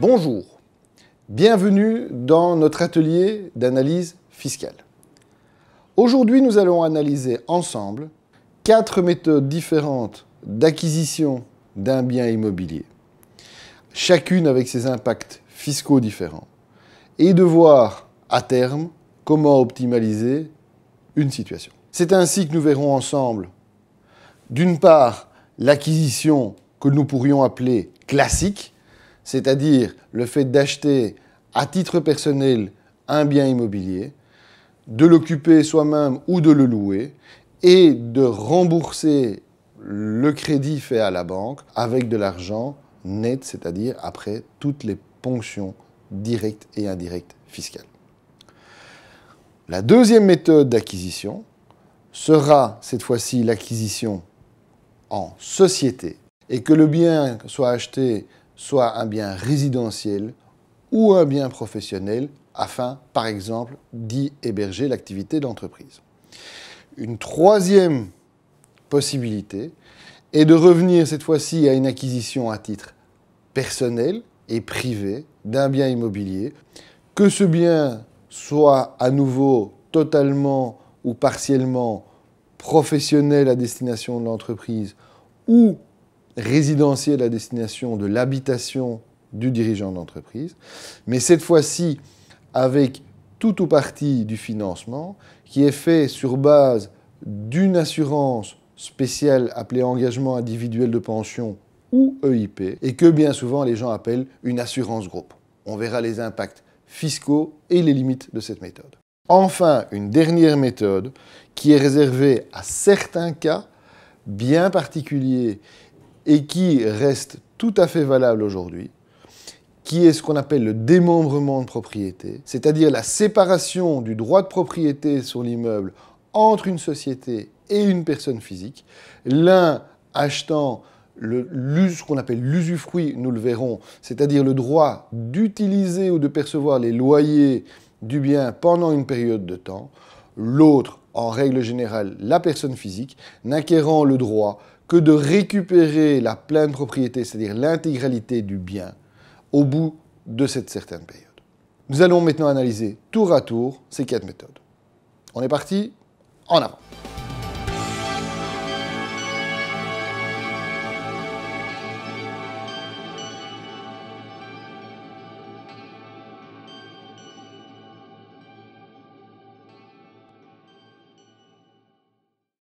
Bonjour, bienvenue dans notre atelier d'analyse fiscale. Aujourd'hui, nous allons analyser ensemble 4 méthodes différentes d'acquisition d'un bien immobilier, chacune avec ses impacts fiscaux différents, et de voir à terme comment optimaliser une situation. C'est ainsi que nous verrons ensemble, d'une part, l'acquisition que nous pourrions appeler classique, c'est-à-dire le fait d'acheter à titre personnel un bien immobilier, de l'occuper soi-même ou de le louer, et de rembourser le crédit fait à la banque avec de l'argent net, c'est-à-dire après toutes les ponctions directes et indirectes fiscales. La deuxième méthode d'acquisition sera cette fois-ci l'acquisition en société, et que le bien soit acheté soit un bien résidentiel ou un bien professionnel, afin, par exemple, d'y héberger l'activité d'entreprise. Une troisième possibilité est de revenir cette fois-ci à une acquisition à titre personnel et privé d'un bien immobilier, que ce bien soit à nouveau totalement ou partiellement professionnel à destination de l'entreprise ou résidentiel à destination de l'habitation du dirigeant d'entreprise, mais cette fois-ci avec tout ou partie du financement qui est fait sur base d'une assurance spéciale appelée engagement individuel de pension ou EIP, et que bien souvent les gens appellent une assurance groupe. On verra les impacts fiscaux et les limites de cette méthode. Enfin, une dernière méthode qui est réservée à certains cas bien particuliers et qui reste tout à fait valable aujourd'hui, qui est ce qu'on appelle le démembrement de propriété, c'est-à-dire la séparation du droit de propriété sur l'immeuble entre une société et une personne physique, l'un achetant ce qu'on appelle l'usufruit, nous le verrons, c'est-à-dire le droit d'utiliser ou de percevoir les loyers du bien pendant une période de temps, l'autre, en règle générale, la personne physique, n'acquérant le droit que de récupérer la pleine propriété, c'est-à-dire l'intégralité du bien, au bout de cette certaine période. Nous allons maintenant analyser tour à tour ces 4 méthodes. On est parti, en avant.